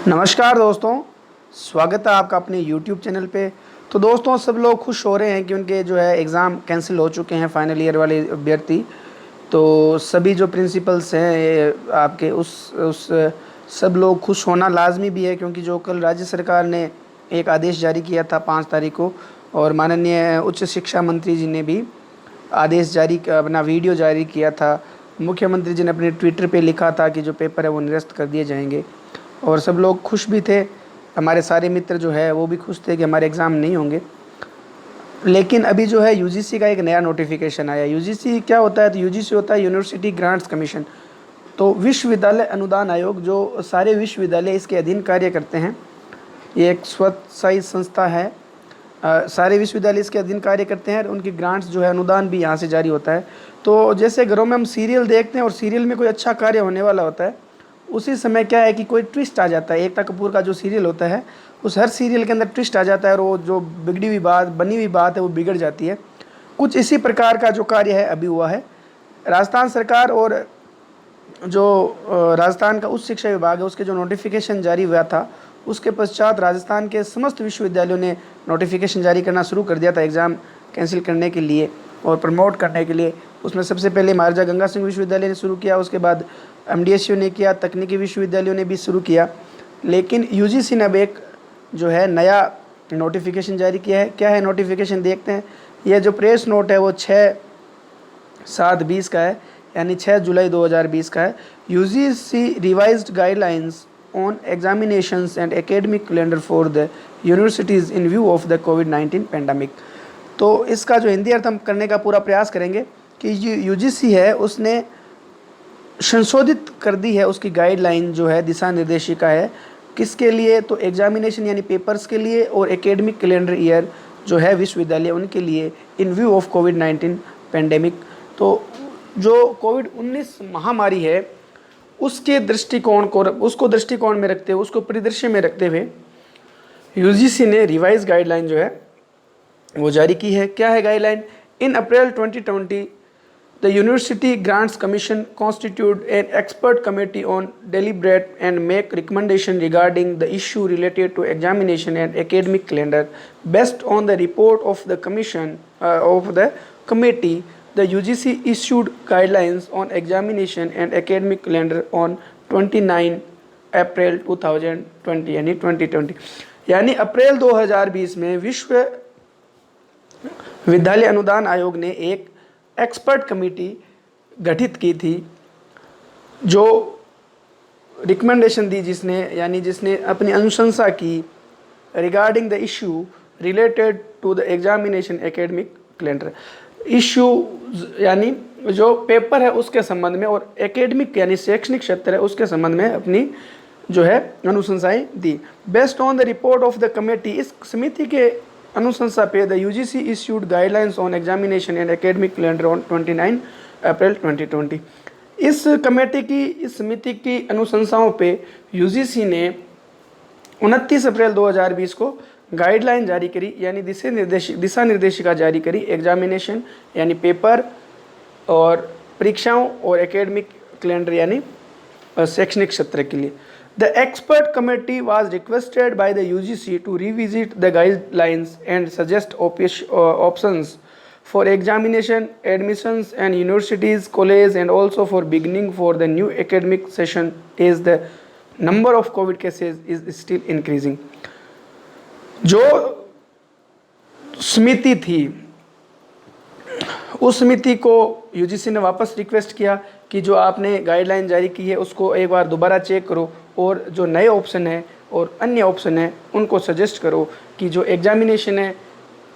नमस्कार दोस्तों, स्वागत है आपका अपने YouTube चैनल पे। तो दोस्तों, सब लोग खुश हो रहे हैं कि उनके जो है एग्ज़ाम कैंसिल हो चुके हैं, फाइनल ईयर वाले अभ्यर्थी। तो सभी जो प्रिंसिपल्स हैं आपके उस सब लोग खुश होना लाजमी भी है, क्योंकि जो कल राज्य सरकार ने एक आदेश जारी किया था 5 तारीख को, और माननीय उच्च शिक्षा मंत्री जी ने भी आदेश जारी अपना वीडियो जारी किया था। मुख्यमंत्री जी ने अपने ट्विटर पे लिखा था कि जो पेपर है वो निरस्त कर दिए जाएंगे, और सब लोग खुश भी थे। हमारे सारे मित्र जो है वो भी खुश थे कि हमारे एग्ज़ाम नहीं होंगे। लेकिन अभी जो है यूजीसी का एक नया नोटिफिकेशन आया। यूजीसी क्या होता है? तो यूजीसी होता है यूनिवर्सिटी ग्रांट्स कमीशन। तो विश्वविद्यालय अनुदान आयोग, जो सारे विश्वविद्यालय इसके अधीन कार्य करते हैं, ये एक स्वतःसाई संस्था है। सारे विश्वविद्यालय इसके अधीन कार्य करते हैं और उनकी ग्रांट्स जो है, अनुदान भी यहाँ से जारी होता है। तो जैसे घरों में हम सीरियल देखते हैं और सीरियल में कोई अच्छा कार्य होने वाला होता है, उसी समय क्या है कि कोई ट्विस्ट आ जाता है। एकता कपूर का जो सीरियल होता है, उस हर सीरियल के अंदर ट्विस्ट आ जाता है और वो जो बिगड़ी हुई बात, बनी हुई बात है, वो बिगड़ जाती है। कुछ इसी प्रकार का जो कार्य है अभी हुआ है। राजस्थान सरकार और जो राजस्थान का उच्च शिक्षा विभाग है, उसके जो नोटिफिकेशन जारी हुआ था, उसके पश्चात राजस्थान के समस्त विश्वविद्यालयों ने नोटिफिकेशन जारी करना शुरू कर दिया था एग्ज़ाम कैंसिल करने के लिए और प्रमोट करने के लिए। उसमें सबसे पहले महाराजा गंगा सिंह विश्वविद्यालय ने शुरू किया, उसके बाद एमडीएसयू ने किया, तकनीकी विश्वविद्यालयों ने भी शुरू किया। लेकिन यूजीसी ने अब एक जो है नया नोटिफिकेशन जारी किया है। क्या है नोटिफिकेशन, देखते हैं। यह जो प्रेस नोट है वो 6/7/20 का है, यानी 6 जुलाई 2020 का है। UGC revised guidelines on examinations and academic calendar for the universities in view of the covid pandemic. तो इसका जो हिंदी अर्थ हम करने का पूरा प्रयास करेंगे कि यूजीसी है उसने संशोधित कर दी है उसकी गाइडलाइन जो है, दिशा निर्देशिका है। किसके लिए? तो एग्जामिनेशन यानी पेपर्स के लिए, और एकेडमिक कैलेंडर ईयर जो है विश्वविद्यालय उनके लिए, इन व्यू ऑफ कोविड-19 पेंडेमिक। तो जो कोविड-19 महामारी है उसके दृष्टिकोण को, उसको दृष्टिकोण में रखते हुए, उसको परिदृश्य में रखते हुए यूजीसी ने रिवाइज गाइडलाइन जो है वो जारी की है। क्या है guideline? In April 2020 the University Grants Commission constituted an expert committee on deliberate and make recommendation regarding the issue related to examination and academic calendar. Based on the report of the committee, the UGC issued guidelines on examination and academic calendar on 29 April 2020 यानी 2020 यानी अप्रैल 2020 में विश्व विद्यालय अनुदान आयोग ने एक expert committee गठित की थी, जो रिकमेंडेशन दी, जिसने अपनी अनुशंसा की regarding the issue related to the examination academic calendar. Issue यानी जो पेपर है उसके संबंध में, और एकेडमिक यानी शैक्षणिक क्षेत्र है उसके संबंध में अपनी जो है अनुशंसाएं दी। Based on the report of the committee, इस समिति के अनुशंसा पे the UGC issued guidelines on examination and academic calendar on 29 April 2020। इस समिति की अनुशंसाओं पे यूजीसी ने 29 अप्रैल 2020 को गाइडलाइन जारी करी, यानी दिशा निर्देशिका जारी करी एग्जामिनेशन यानी पेपर और परीक्षाओं और एकेडमिक कैलेंडर यानी शैक्षणिक सत्र के लिए। The expert committee was requested by the UGC to revisit the guidelines and suggest options for examination, admissions and universities, colleges, and also for beginning for the new academic session as the number of COVID cases is still increasing. जो समिति थी, उस समिति को UGC ने वापस request किया कि जो आपने गाइडलाइन जारी की है उसको एक बार दोबारा चेक करो, और जो नए ऑप्शन है और अन्य ऑप्शन है उनको सजेस्ट करो कि जो एग्जामिनेशन है,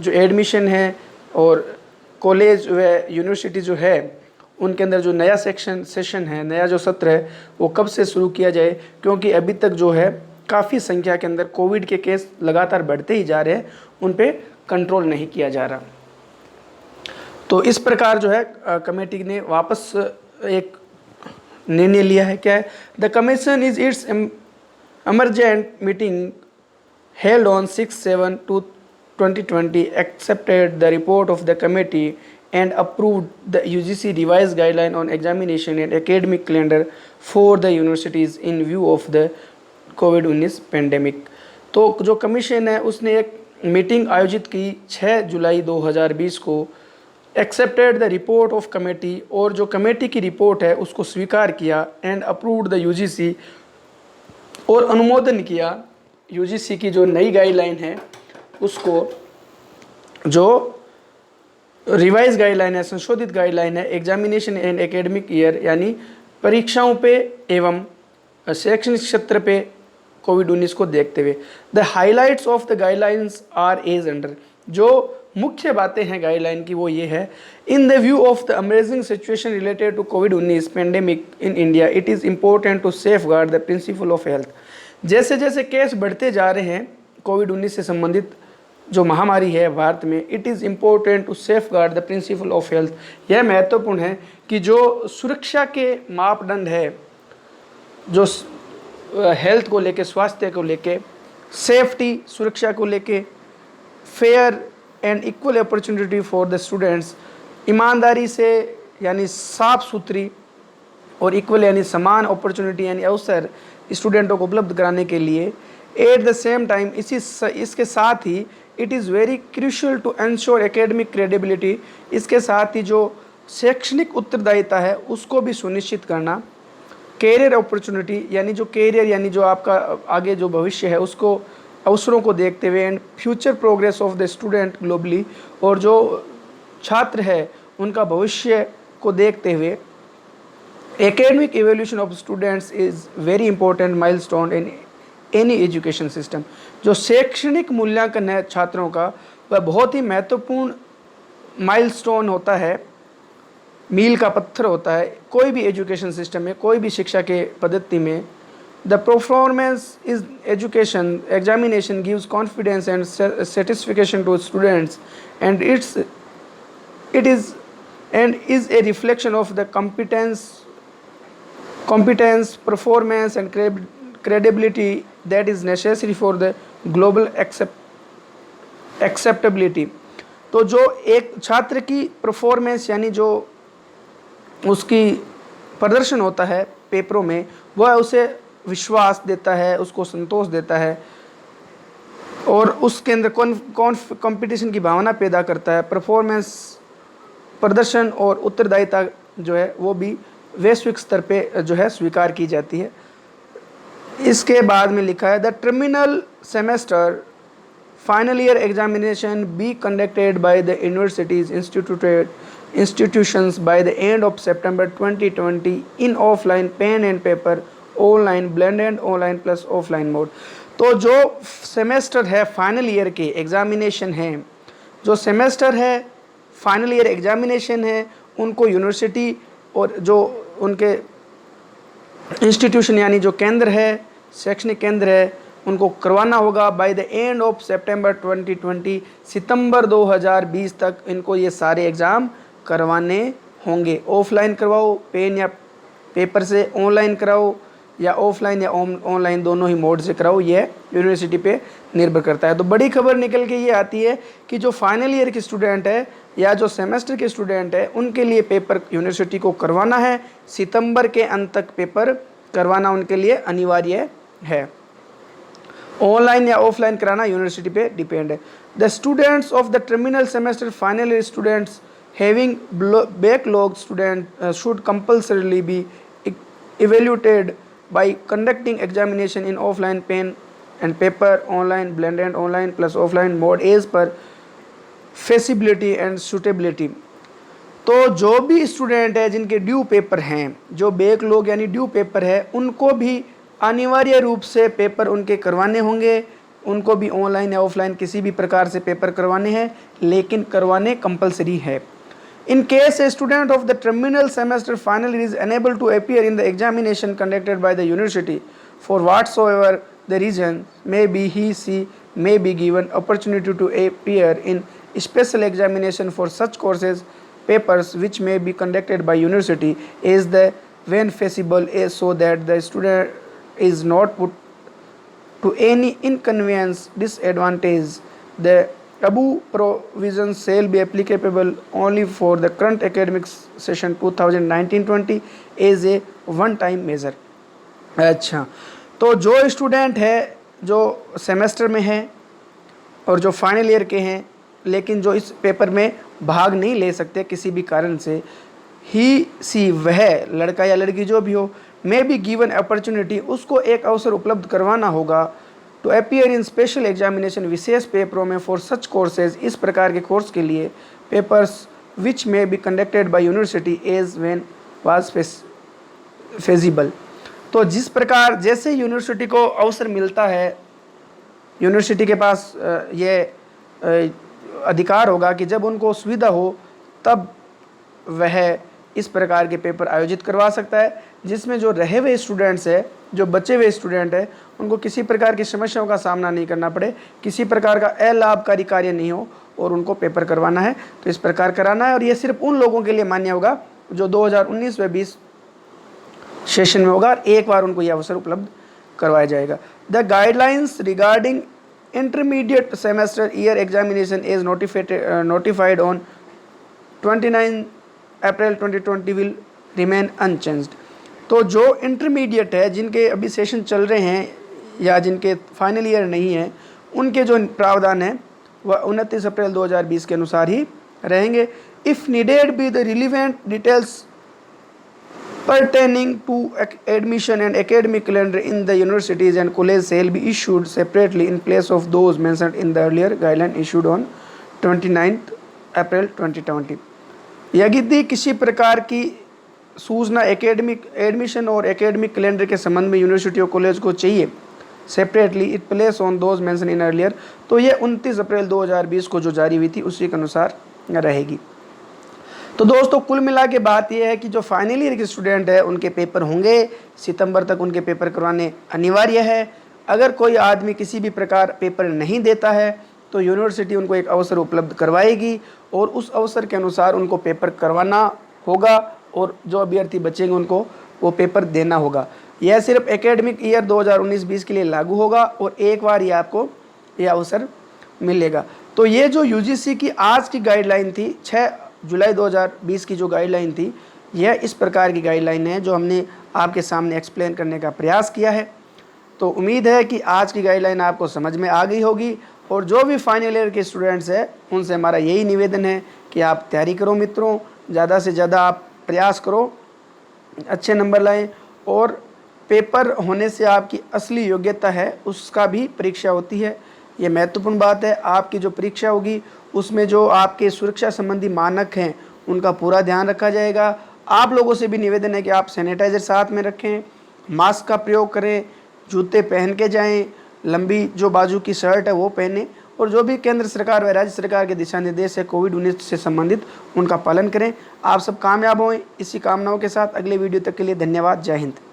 जो एडमिशन है और कॉलेज व यूनिवर्सिटी जो है उनके अंदर जो नया सेशन है, नया जो सत्र है, वो कब से शुरू किया जाए, क्योंकि अभी तक जो है काफ़ी संख्या के अंदर कोविड के केस लगातार बढ़ते ही जा रहे हैं, उन पे कंट्रोल नहीं किया जा रहा। तो इस प्रकार जो है कमेटी ने वापस एक निर्णय लिया है। क्या है? The commission is it's emergent meeting held on 6/7/2020 accepted the report of the committee and approved the UGC revised guideline on examination and academic calendar for the universities in view of the covid pandemic. तो जो commission है उसने एक meeting आयोजित की 6 जुलाई 2020 को, accepted the report of committee, और जो कमेटी की रिपोर्ट है उसको स्वीकार किया, एंड अप्रूव्ड द यूजीसी, और अनुमोदन किया यूजीसी की जो नई गाइडलाइन है उसको, जो रिवाइज गाइडलाइन है, संशोधित गाइडलाइन है एग्जामिनेशन एंड एकेडमिक ईयर, यानी परीक्षाओं पे एवं शैक्षणिक क्षेत्र पे कोविड-19 को देखते हुए। The highlights of the guidelines are as under, जो मुख्य बातें हैं गाइडलाइन की वो ये है, in the view of the amazing situation related to कोविड-19 pandemic in India, it is important to safeguard the principle of health. जैसे जैसे केस बढ़ते जा रहे हैं कोविड-19 से संबंधित जो महामारी है भारत में, it is important to safeguard the principle of health. यह महत्वपूर्ण है कि जो सुरक्षा के मापदंड है, जो हेल्थ को लेके, स्वास्थ्य को लेके, सेफ्टी सुरक्षा को लेके, fair and equal opportunity for the students, ईमानदारी से यानी साफ सुथरी और इक्वल यानी समान अपॉर्चुनिटी यानी अवसर स्टूडेंटों को उपलब्ध कराने के लिए, एट द सेम टाइम इसके साथ ही it is very crucial to ensure academic credibility, इसके साथ ही जो शैक्षणिक उत्तरदायिता है उसको भी सुनिश्चित करना, कैरियर अपॉर्चुनिटी यानी जो कैरियर यानी जो आपका आगे जो भविष्य है उसको, अवसरों को देखते हुए, and future progress of the student globally, और जो छात्र है उनका भविष्य को देखते हुए, academic evolution of students is very important milestone in any education system. जो शैक्षणिक मूल्यांकन है छात्रों का वह बहुत ही महत्वपूर्ण माइलस्टोन होता है, मील का पत्थर होता है कोई भी एजुकेशन सिस्टम में, कोई भी शिक्षा के पद्धति में। The performance is education examination gives confidence and satisfaction to students, and it is a reflection of the competence, performance and credibility that is necessary for the global acceptability। तो जो एक छात्र की परफॉर्मेंस यानी जो उसकी प्रदर्शन होता है पेपरों में, वह उसे विश्वास देता है, उसको संतोष देता है और उसके अंदर कंपटीशन की भावना पैदा करता है। परफॉर्मेंस प्रदर्शन और उत्तरदायिता जो है वो भी वैश्विक स्तर पे जो है स्वीकार की जाती है। इसके बाद में लिखा है the terminal semester final year examination B conducted by the universities institutions by the end of September 2020 in offline pen and paper, online blended online plus offline mode। तो जो सेमेस्टर है फाइनल ईयर के examination हैं, जो semester है final year examination है, उनको university और जो उनके इंस्टीट्यूशन यानी जो केंद्र है, शैक्षणिक केंद्र है, उनको करवाना होगा बाय द एंड ऑफ सितंबर 2020, सितंबर 2020 तक इनको ये सारे एग्ज़ाम करवाने होंगे। ऑफलाइन करवाओ पेन या पेपर से, ऑनलाइन कराओ या ऑफलाइन या ऑनलाइन दोनों ही मोड से कराओ, ये यूनिवर्सिटी पे निर्भर करता है। तो बड़ी खबर निकल के ये आती है कि जो फाइनल ईयर के स्टूडेंट है या जो सेमेस्टर के स्टूडेंट है उनके लिए पेपर यूनिवर्सिटी को करवाना है, सितंबर के अंत तक पेपर करवाना उनके लिए अनिवार्य है। ऑनलाइन या ऑफलाइन कराना यूनिवर्सिटी पे डिपेंड है। The students of the terminal semester final year students having backlog student should compulsorily be evaluated by conducting examination in offline pen and paper, online blended online plus offline mode as per feasibility and suitability। तो जो भी student है जिनके due paper हैं, जो backlog यानी due paper है, उनको भी अनिवार्य रूप से पेपर उनके करवाने होंगे। उनको भी ऑनलाइन या ऑफलाइन किसी भी प्रकार से पेपर करवाने हैं, लेकिन करवाने कंपलसरी है। In case a student of the terminal semester final is unable to appear in the examination conducted by the university for whatsoever the reason may be, he may be given opportunity to appear in special examination for such courses papers which may be conducted by university as the when feasible, so that the student is not put to any inconvenience, disadvantage. The above provisions shall be applicable only for the current academic session 2019-20 as a one time measure। अच्छा, तो जो student है जो semester में है और जो final year के हैं लेकिन जो इस पेपर में भाग नहीं ले सकते किसी भी कारण से, ही सी वह लड़का या लड़की जो भी हो, मे बी गिवन अपॉर्चुनिटी, उसको एक अवसर उपलब्ध करवाना होगा to appear in special examination, विशेष पेपरों में फॉर सच कोर्सेज, इस प्रकार के कोर्स के लिए, papers which may be conducted by university as when was feasible. तो जिस प्रकार जैसे यूनिवर्सिटी को अवसर मिलता है, यूनिवर्सिटी के पास ये अधिकार होगा कि जब उनको सुविधा हो तब वह इस प्रकार के पेपर आयोजित करवा सकता है, जिसमें जो रहे हुए स्टूडेंट्स है, जो बचे हुए स्टूडेंट है, उनको किसी प्रकार की समस्याओं का सामना नहीं करना पड़े, किसी प्रकार का अलाभकारी कार्य नहीं हो और उनको पेपर करवाना है तो इस प्रकार कराना है। और ये सिर्फ उन लोगों के लिए मान्य होगा जो 2019 व 20 सेशन में होगा, एक बार उनको यह अवसर उपलब्ध करवाया जाएगा। The guidelines regarding intermediate semester year examination is notified on 29 April 2020 will remain unchanged. तो जो इंटरमीडिएट है, जिनके अभी सेशन चल रहे हैं या जिनके फाइनल ईयर नहीं है, उनके जो प्रावधान है वह 29 अप्रैल 2020 के अनुसार ही रहेंगे। If needed be the relevant details pertaining to admission and academic calendar in the universities and colleges shall be issued separately in place of those mentioned in the earlier guideline issued on 29 April 2020। यदि किसी प्रकार की सूचना academic admission और academic calendar के संबंध में university और कॉलेज को चाहिए separately it place on those mention in earlier, तो ये 29 अप्रैल 2020 को जो जारी हुई थी उसी के अनुसार रहेगी। तो दोस्तों कुल मिला के बात यह है कि जो फाइनल ईयर के स्टूडेंट है उनके पेपर होंगे, सितंबर तक उनके पेपर करवाने अनिवार्य है। अगर कोई आदमी किसी भी प्रकार पेपर नहीं देता है तो यूनिवर्सिटी उनको एक अवसर उपलब्ध करवाएगी और उस अवसर के अनुसार उनको पेपर करवाना होगा और जो अभ्यर्थी बचेंगे उनको वो पेपर देना होगा। यह सिर्फ एकेडमिक ईयर 2019-20 के लिए लागू होगा और एक बार ये आपको यह अवसर मिलेगा। तो ये जो यूजीसी की आज की गाइडलाइन थी, 6 जुलाई 2020 की जो गाइडलाइन थी, यह इस प्रकार की गाइडलाइन है जो हमने आपके सामने एक्सप्लेन करने का प्रयास किया है। तो उम्मीद है कि आज की गाइडलाइन आपको समझ में आ गई होगी और जो भी फाइनल ईयर के स्टूडेंट्स हैं उनसे हमारा यही निवेदन है कि आप तैयारी करो मित्रों, ज़्यादा से ज़्यादा आप प्रयास करो, अच्छे नंबर लाएं और पेपर होने से आपकी असली योग्यता है उसका भी परीक्षा होती है। ये महत्वपूर्ण बात है। आपकी जो परीक्षा होगी उसमें जो आपके सुरक्षा संबंधी मानक हैं उनका पूरा ध्यान रखा जाएगा। आप लोगों से भी निवेदन है कि आप सैनिटाइज़र साथ में रखें, मास्क का प्रयोग करें, जूते पहन के जाएं, लंबी जो बाजू की शर्ट है वो पहने और जो भी केंद्र सरकार व राज्य सरकार के दिशा निर्देश है कोविड-19 से संबंधित उनका पालन करें। आप सब कामयाब हों। इसी कामनाओं के साथ अगले वीडियो तक के लिए धन्यवाद। जय हिंद।